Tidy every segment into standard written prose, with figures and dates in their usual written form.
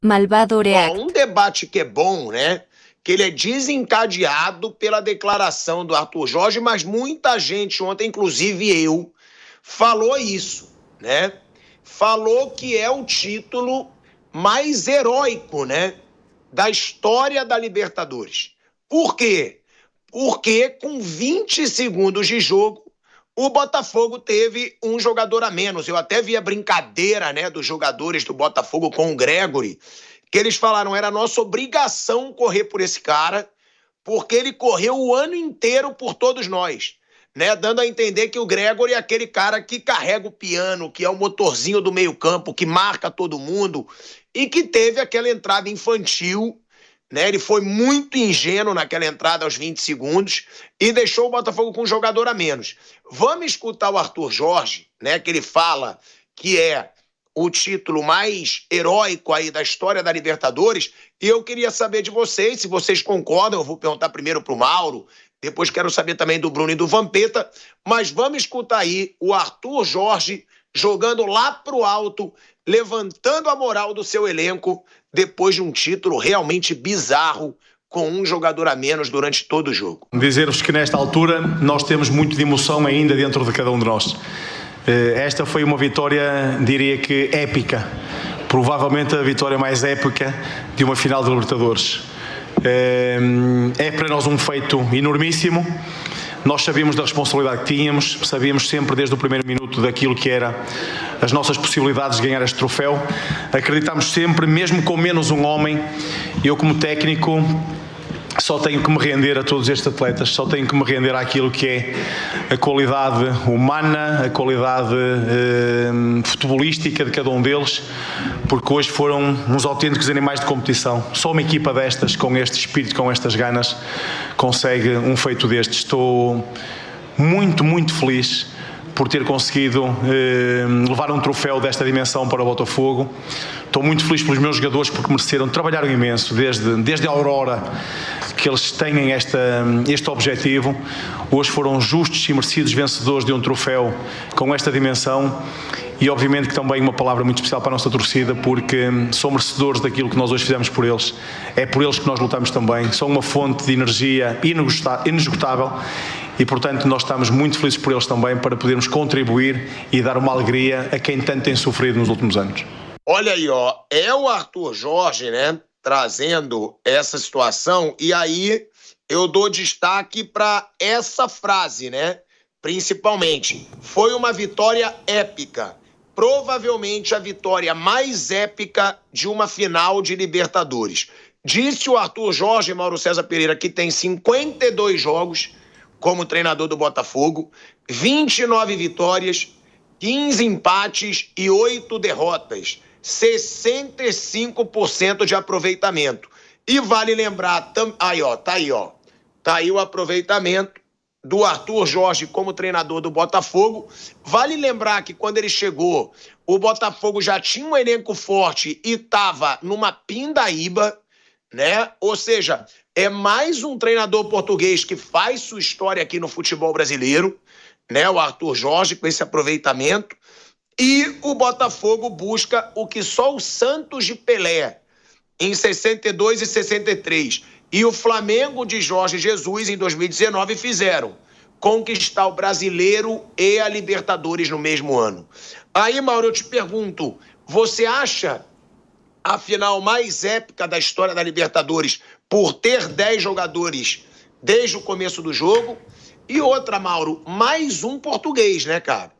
Malvado React. Um debate que é bom, né? Que ele é desencadeado pela declaração do Arthur Jorge, mas muita gente ontem, inclusive eu, falou isso, né? Falou que é o título mais heróico, né, da história da Libertadores. Por quê? Porque com 20 segundos de jogo, o Botafogo teve um jogador a menos. Eu até vi a brincadeira, né, dos jogadores do Botafogo com o Gregory, que eles falaram, era nossa obrigação correr por esse cara, porque ele correu o ano inteiro por todos nós, né? Dando a entender que o Gregory é aquele cara que carrega o piano, que é o motorzinho do meio-campo, que marca todo mundo e que teve aquela entrada infantil, né? Ele foi muito ingênuo naquela entrada aos 20 segundos e deixou o Botafogo com um jogador a menos. Vamos escutar o Arthur Jorge, né? Que ele fala que é o título mais heróico aí da história da Libertadores, e eu queria saber de vocês, se vocês concordam. Eu vou perguntar primeiro pro Mauro, depois quero saber também do Bruno e do Vampeta, mas vamos escutar aí o Arthur Jorge jogando lá pro alto, levantando a moral do seu elenco, depois de um título realmente bizarro, com um jogador a menos durante todo o jogo. Dizer-vos que nesta altura nós temos muito de emoção ainda dentro de cada um de nós. Esta foi uma vitória, diria que épica, provavelmente a vitória mais épica de uma final de Libertadores. É para nós um feito enormíssimo. Nós sabíamos da responsabilidade que tínhamos, sabíamos sempre desde o primeiro minuto daquilo que era as nossas possibilidades de ganhar este troféu. Acreditámos sempre, mesmo com menos um homem. Eu, como técnico, só tenho que me render a todos estes atletas, só tenho que me render àquilo que é a qualidade humana, a qualidade futebolística de cada um deles, porque hoje foram uns autênticos animais de competição. Só uma equipa destas, com este espírito, com estas ganas, consegue um feito destes. Estou muito, muito feliz por ter conseguido levar um troféu desta dimensão para o Botafogo. Estou muito feliz pelos meus jogadores, porque mereceram, trabalharam imenso desde a Aurora que eles têm este objetivo. Hoje foram justos e merecidos vencedores de um troféu com esta dimensão, e obviamente que também uma palavra muito especial para a nossa torcida, porque são merecedores daquilo que nós hoje fizemos por eles. É por eles que nós lutamos também, são uma fonte de energia inesgotável. E, portanto, nós estamos muito felizes por eles também, para podermos contribuir e dar uma alegria a quem tanto tem sofrido nos últimos anos. Olha aí, ó, é o Arthur Jorge, né, trazendo essa situação, e aí eu dou destaque para essa frase, né, principalmente. Foi uma vitória épica, provavelmente a vitória mais épica de uma final de Libertadores. Disse o Arthur Jorge, Mauro César Pereira, que tem 52 jogos como treinador do Botafogo, 29 vitórias, 15 empates e 8 derrotas, 65% de aproveitamento. E vale lembrar, tá aí o aproveitamento do Arthur Jorge como treinador do Botafogo. Vale lembrar que quando ele chegou, o Botafogo já tinha um elenco forte e estava numa pindaíba, né? Ou seja, é mais um treinador português que faz sua história aqui no futebol brasileiro, né? O Arthur Jorge com esse aproveitamento. E o Botafogo busca o que só o Santos de Pelé, em 62 e 63, e o Flamengo de Jorge Jesus, em 2019, fizeram: conquistar o Brasileiro e a Libertadores no mesmo ano. Aí, Mauro, eu te pergunto, você acha a final mais épica da história da Libertadores por ter 10 jogadores desde o começo do jogo? E outra, Mauro, mais um português, né, cara?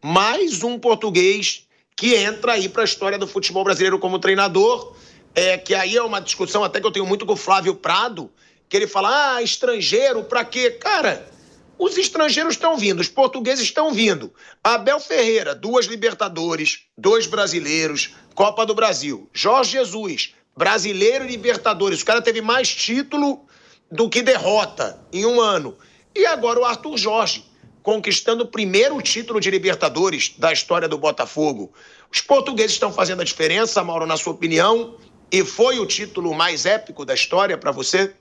Mais um português que entra aí para a história do futebol brasileiro como treinador, que aí é uma discussão até que eu tenho muito com o Flávio Prado, que ele fala, estrangeiro, pra quê? Cara, os estrangeiros estão vindo, os portugueses estão vindo. Abel Ferreira, 2 Libertadores, 2 brasileiros, Copa do Brasil. Jorge Jesus, brasileiro e Libertadores. O cara teve mais título do que derrota em um ano. E agora o Arthur Jorge, conquistando o primeiro título de Libertadores da história do Botafogo. Os portugueses estão fazendo a diferença, Mauro, na sua opinião? E foi o título mais épico da história para você?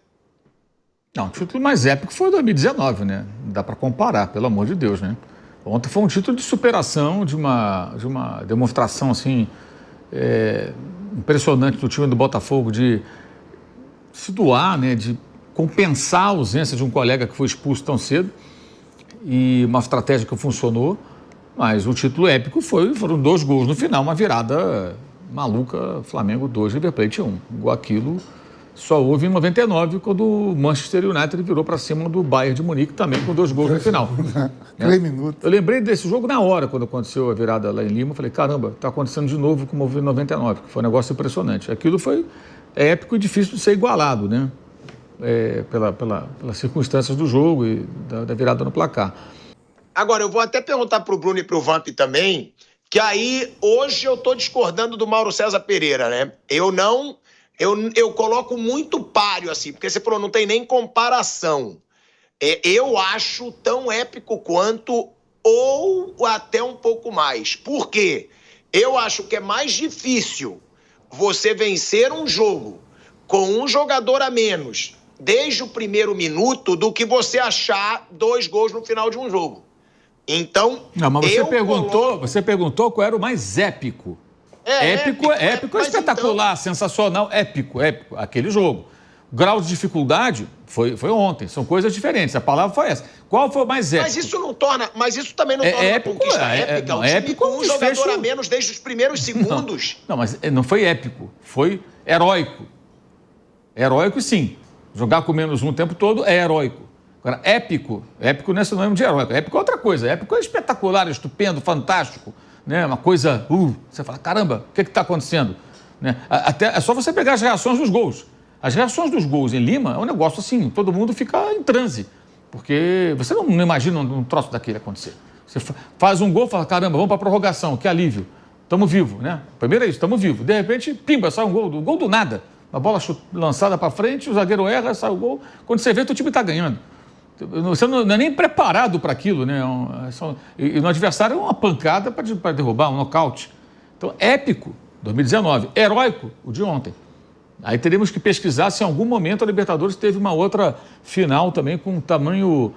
Não, o título mais épico foi o 2019, né? Não dá para comparar, pelo amor de Deus, né? Ontem foi um título de superação, de uma demonstração, assim, impressionante do time do Botafogo de se doar, né, de compensar a ausência de um colega que foi expulso tão cedo, e uma estratégia que funcionou, mas o título épico foram 2 gols no final, uma virada maluca, Flamengo 2, River Plate 1. Igual aquilo só houve em 99, quando o Manchester United virou para cima do Bayern de Munique, também com 2 gols no final. 3 minutos. Eu lembrei desse jogo na hora, quando aconteceu a virada lá em Lima. Eu falei, caramba, está acontecendo de novo como houve em 99, que foi um negócio impressionante. Aquilo foi épico e difícil de ser igualado, né? Pelas circunstâncias do jogo e da virada no placar. Agora, eu vou até perguntar para o Bruno e para o Vamp também, que aí hoje eu estou discordando do Mauro César Pereira, né? Eu coloco muito páreo, assim, porque você falou, não tem nem comparação. Eu acho tão épico quanto, ou até um pouco mais. Por quê? Eu acho que é mais difícil você vencer um jogo com um jogador a menos desde o primeiro minuto do que você achar 2 gols no final de um jogo. Então, não, mas você perguntou qual era o mais épico. Épico é espetacular, então... sensacional, épico, aquele jogo. O grau de dificuldade foi ontem, são coisas diferentes, a palavra foi essa. Qual foi o mais épico? Mas isso também não torna épico, uma conquista épica. O time épico com um jogador a menos desde os primeiros segundos. Não, mas não foi épico, foi heróico. Heróico, sim. Jogar com menos um o tempo todo é heróico. Agora, épico não é sinônimo de heróico. Épico é outra coisa. Épico é espetacular, estupendo, fantástico. Né? Uma coisa... você fala, caramba, o que está acontecendo? Né? É só você pegar as reações dos gols. As reações dos gols em Lima é um negócio assim, todo mundo fica em transe. Porque você não imagina um troço daquele acontecer. Você faz um gol e fala, caramba, vamos para a prorrogação, que alívio. Estamos vivos, né? Primeiro é isso, estamos vivos. De repente, pimba, sai um gol do nada. Uma bola lançada para frente, o zagueiro erra, sai o gol. Quando você vê, o time está ganhando. Você não é nem preparado para aquilo, né? E no adversário é uma pancada para derrubar, um nocaute. Então, épico, 2019. Heróico, o de ontem. Aí teremos que pesquisar se em algum momento a Libertadores teve uma outra final também com um tamanho,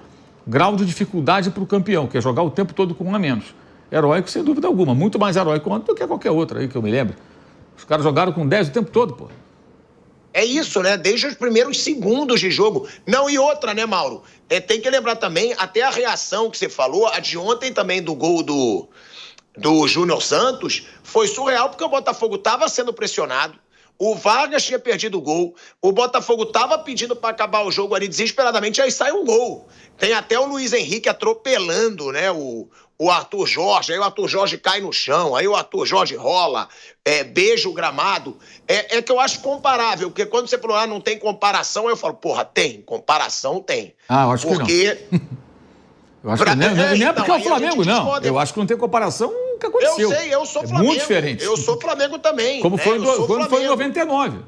grau de dificuldade para o campeão, que é jogar o tempo todo com um a menos. Heróico, sem dúvida alguma. Muito mais heróico ontem do que qualquer outra aí que eu me lembro. Os caras jogaram com 10 o tempo todo, pô. É isso, né? Desde os primeiros segundos de jogo. Não, e outra, né, Mauro? Tem que lembrar também, até a reação que você falou, a de ontem também do gol do Júnior Santos, foi surreal, porque o Botafogo estava sendo pressionado, o Vargas tinha perdido o gol, o Botafogo estava pedindo para acabar o jogo ali desesperadamente, aí sai um gol. Tem até o Luiz Henrique atropelando, né, o Arthur Jorge, aí o Arthur Jorge cai no chão, aí o Arthur Jorge rola, beija o gramado. É que eu acho comparável, porque quando você falou, não tem comparação, eu falo, porra, tem, comparação tem. Eu acho que não. Eu acho que não é porque é o Flamengo, não. Eu acho que não tem comparação com o que aconteceu. Eu sei, eu sou Flamengo. Muito diferente. Eu sou Flamengo também. Como foi, quando foi em 99.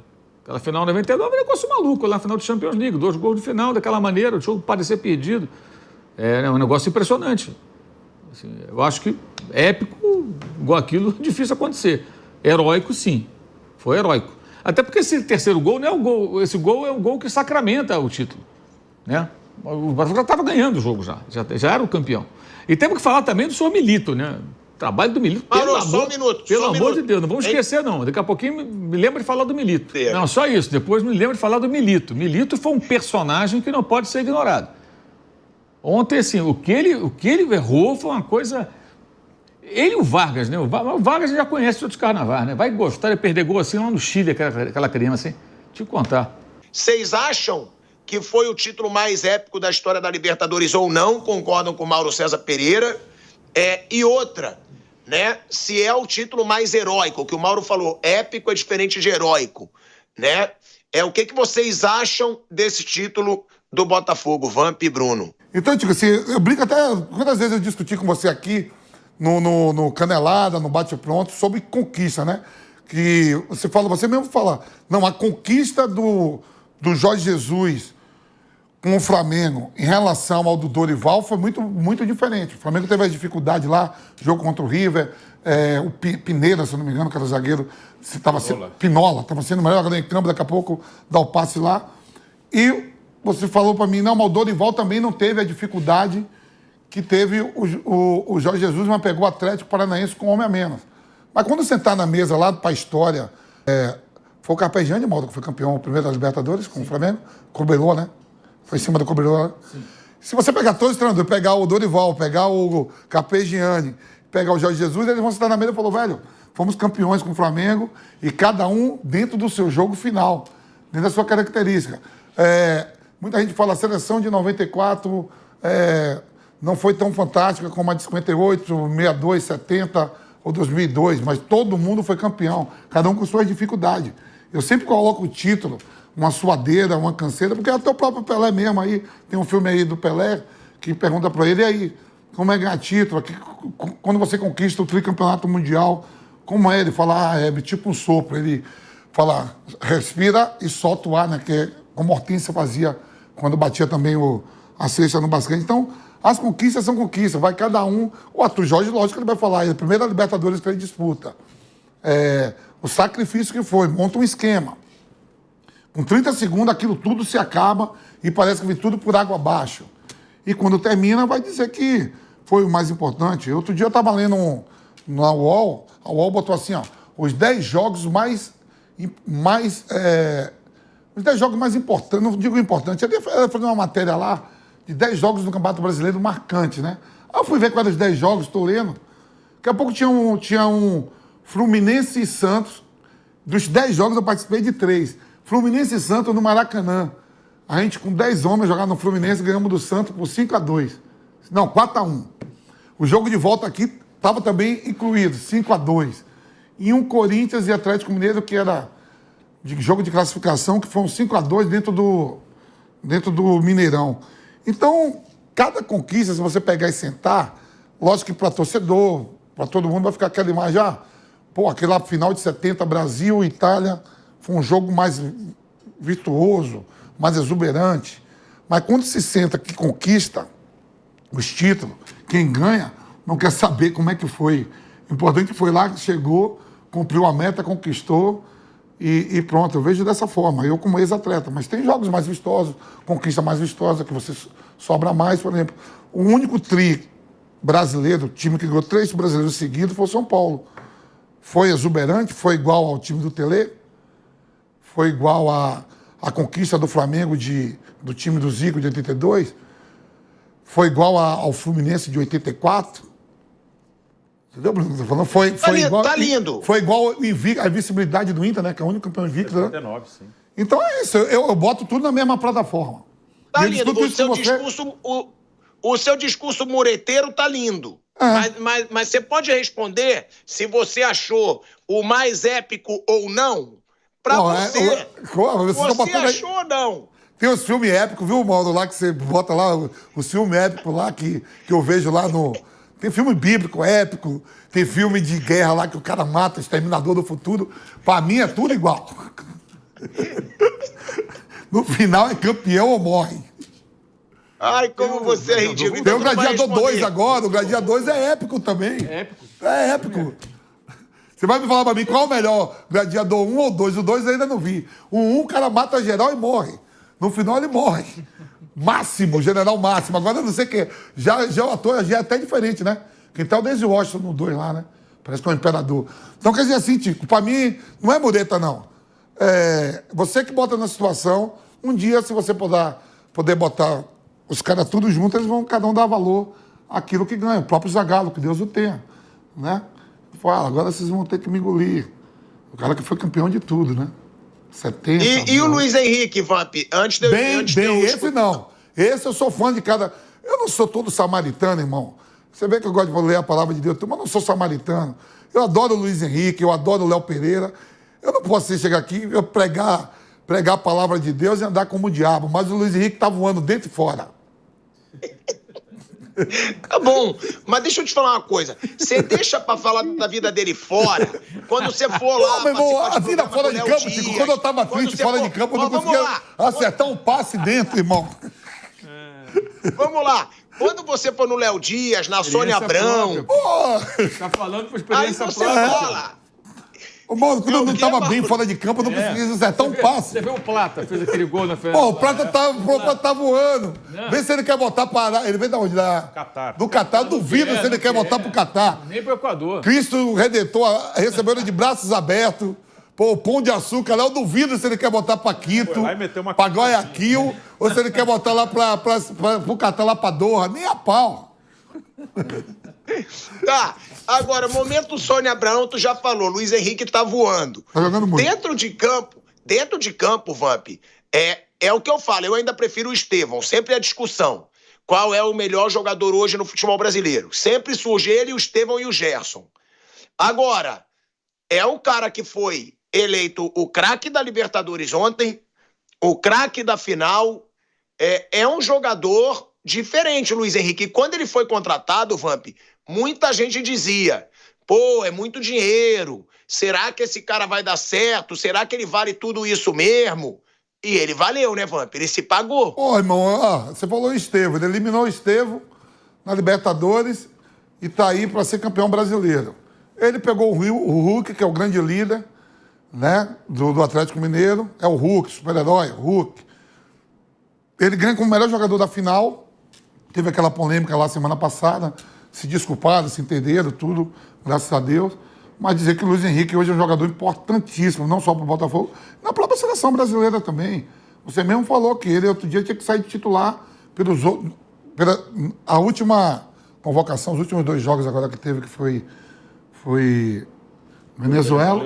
Aquela final em 99 é um negócio maluco, lá na final do Champions League. 2 gols de final, daquela maneira, o jogo parecia perdido. É um negócio impressionante. Assim, eu acho que épico, igual aquilo, difícil acontecer. Heróico, sim. Foi heróico. Até porque esse terceiro gol não é um gol. Esse gol é um gol que sacramenta o título. Né? O Botafogo já estava ganhando o jogo, já era o campeão. E temos que falar também do senhor Milito, né? O trabalho do Milito. Pelo amor de Deus, não vamos esquecer, não. Daqui a pouquinho me lembro de falar do Milito. Não, só isso. Depois me lembro de falar do Milito. Milito foi um personagem que não pode ser ignorado. Ontem, assim, o que ele errou foi uma coisa... Ele e o Vargas, né? O Vargas já conhece outros carnavais, né? Vai gostar de perder gol assim lá no Chile, aquela criança, assim. Deixa eu contar. Vocês acham que foi o título mais épico da história da Libertadores ou não? Concordam com o Mauro César Pereira? E outra, né? Se é o título mais heróico, que o Mauro falou, épico é diferente de heróico, né? O que vocês acham desse título do Botafogo, Vamp e Bruno? Então, Tico, assim, eu brinco até... Quantas vezes eu discuti com você aqui no Canelada, no Bate Pronto, sobre conquista, né? Que você mesmo fala, não, a conquista do Jorge Jesus com o Flamengo em relação ao do Dorival foi muito, muito diferente. O Flamengo teve a dificuldade lá, jogo contra o River, o Pineda, se eu não me engano, que era o zagueiro, Pinola, estava sendo o melhor jogador em campo, daqui a pouco dá o passe lá. E você falou para mim, não, mas o Dorival também não teve a dificuldade que teve o Jorge Jesus, mas pegou o Atlético Paranaense com um homem a menos. Mas quando sentar na mesa lá para a história, Foi o Carpegiani, Mauro, que foi campeão primeiro da Libertadores com o Flamengo. Cobelô, né? Foi em cima do Cobelô. Se você pegar todos os treinadores, pegar o Dorival, pegar o Carpegiani, pegar o Jorge Jesus, eles vão estar na mesa e falar, velho, fomos campeões com o Flamengo e cada um dentro do seu jogo final, dentro da sua característica. Muita gente fala a seleção de 94 não foi tão fantástica como a de 58, 62, 70 ou 2002, mas todo mundo foi campeão, cada um com suas dificuldades. Eu sempre coloco o título, uma suadeira, uma canseira, porque até o próprio Pelé mesmo aí, tem um filme aí do Pelé que pergunta para ele, e aí, como é ganhar título? Quando você conquista o tricampeonato mundial, como é? Ele fala, é tipo um sopro. Ele fala, respira e solta o ar, né? Que é como a Hortência fazia quando batia também a cesta no basquete. Então, as conquistas são conquistas, vai cada um. O Arthur Jorge, lógico que ele vai falar, é a primeira Libertadores que ele disputa. O sacrifício que foi, monta um esquema. Com 30 segundos, aquilo tudo se acaba e parece que vem tudo por água abaixo. E quando termina, vai dizer que foi o mais importante. Outro dia eu estava lendo na UOL, a UOL botou assim, ó, os 10 jogos mais importantes, não digo importantes, ele fez uma matéria lá de 10 jogos do Campeonato Brasileiro marcantes, né? Aí eu fui ver quais eram os 10 jogos, estou lendo. Daqui a pouco tinha um Fluminense e Santos. Dos 10 jogos eu participei de 3. Fluminense e Santos no Maracanã. A gente com 10 homens jogando no Fluminense, ganhamos do Santos por 5-2. Não, 4-1. O jogo de volta aqui estava também incluído, 5-2. E um Corinthians e Atlético Mineiro, que era de jogo de classificação, que foi um 5-2 dentro do Mineirão. Então, cada conquista, se você pegar e sentar, lógico que para torcedor, para todo mundo, vai ficar aquela imagem, aquele lá final de 70, Brasil e Itália, foi um jogo mais virtuoso, mais exuberante. Mas quando se senta que conquista os títulos, quem ganha não quer saber como é que foi. O importante foi lá que chegou, cumpriu a meta, conquistou e pronto. Eu vejo dessa forma, eu como ex-atleta. Mas tem jogos mais vistosos, conquista mais vistosa, que você sobra mais. Por exemplo, o único brasileiro, time que ganhou 3 brasileiros seguidos, foi o São Paulo. Foi exuberante, foi igual ao time do Tele, foi igual à conquista do Flamengo do time do Zico de 82, foi igual ao Fluminense de 84. Entendeu, Bruno? Falando, foi igual, tá lindo. Foi igual a invencibilidade do Inter, né? Que é o único campeão invicto. 79, né? Sim. Então é isso, eu boto tudo na mesma plataforma. Tá lindo, o seu discurso mureteiro tá lindo. Mas você pode responder se você achou o mais épico ou não? Pra você. Você achou ou não? Tem os filmes épicos, viu, Mauro, lá que você bota lá, os filmes épicos lá que eu vejo lá no... Tem filme bíblico épico, tem filme de guerra lá que o cara mata, Exterminador do Futuro. Pra mim é tudo igual. No final é campeão ou morre. Ai, como você é ridículo. Tem o Gladiador 2 agora, o Gladiador 2 é épico também. É épico. Você vai me falar pra mim qual é o melhor, Gladiador 1 ou 2? O 2 eu ainda não vi. O 1 o cara mata geral e morre. No final ele morre. Máximo, General Máximo. Agora eu não sei o que. Já o ator já é até diferente, né? Quem tá o Denzel Washington no 2 lá, né? Parece que é o imperador. Então quer dizer assim, Tico, pra mim não é mureta, não. Você que bota na situação, um dia se você poder botar os caras tudo juntos, eles vão cada um dar valor àquilo que ganha. O próprio Zagallo, que Deus o tenha, né? Fala, agora vocês vão ter que me engolir. O cara que foi campeão de tudo, né? 70. E o Luiz Henrique, Vamp? Antes de esse não. Esse eu sou fã de cada... Eu não sou todo samaritano, irmão. Você vê que eu gosto de ler a palavra de Deus, mas eu não sou samaritano. Eu adoro o Luiz Henrique, eu adoro o Léo Pereira. Eu não posso chegar aqui e pregar a palavra de Deus e andar como o diabo. Mas o Luiz Henrique tá voando dentro e fora. Tá bom, mas deixa eu te falar uma coisa. Você deixa pra falar da vida dele fora, quando você for lá... Não, meu irmão, a vida fora de campo, Tico, quando eu tava triste fora de campo, eu não conseguia acertar um passe dentro, irmão. Vamos lá. Quando você for no Léo Dias, na Sônia Abrão... Tá falando por experiência aí você própria. fala... Mano, quando eu não estava bem fora de campo, eu não conseguia acertar um passe. Você viu o Plata, fez aquele gol na final. O Plata tá voando. Vê se ele quer botar para... Ele vem da onde? Catar. Do Catar. Duvido se ele quer botar pro Catar. Nem pro Equador. Cristo Redentor recebeu ele de braços abertos Pô, o Pão de Açúcar lá, eu duvido se ele quer botar pra Quito, Vai meter uma pra Guayaquil, ou se ele quer botar lá pro Catar, lá pra Doha. Nem a pau. Tá, agora, momento Sônia Abraão, tu já falou, Luiz Henrique tá voando. Tá jogando muito. Dentro de campo, Vamp, é o que eu falo, eu ainda prefiro o Estevão, sempre a discussão. Qual é o melhor jogador hoje no futebol brasileiro? Sempre surge ele, o Estevão e o Gerson. Agora, é o cara que foi eleito o craque da Libertadores ontem, o craque da final, é um jogador diferente, Luiz Henrique. E quando ele foi contratado, Vamp, muita gente dizia, pô, é muito dinheiro, será que esse cara vai dar certo? Será que ele vale tudo isso mesmo? E ele valeu, né, Vamp? Ele se pagou. Pô, irmão, você falou em Estevão, ele eliminou o Estevão na Libertadores e tá aí para ser campeão brasileiro. Ele pegou o Hulk, que é o grande líder, né, do Atlético Mineiro, é o Hulk, super-herói, Hulk. Ele ganha como melhor jogador da final, teve aquela polêmica lá semana passada, se desculparam, se entenderam, tudo, graças a Deus. Mas dizer que o Luiz Henrique hoje é um jogador importantíssimo, não só para o Botafogo, na própria seleção brasileira também. Você mesmo falou que ele outro dia tinha que sair de titular pela a última convocação, os últimos 2 jogos agora que teve, que foi Venezuela,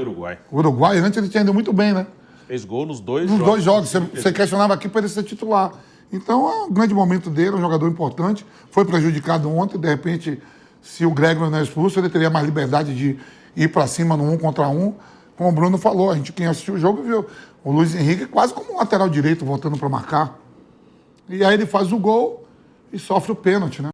Uruguai. Antes ele tinha ido muito bem, né? Fez gol nos 2 jogos. Nos 2 jogos. Você questionava aqui para ele ser titular. Então é um grande momento dele, um jogador importante. Foi prejudicado ontem, de repente, se o Gregory não é expulso, ele teria mais liberdade de ir para cima no 1 contra 1. Como o Bruno falou, quem assistiu o jogo viu o Luiz Henrique quase como um lateral direito voltando para marcar. E aí ele faz o gol e sofre o pênalti, né?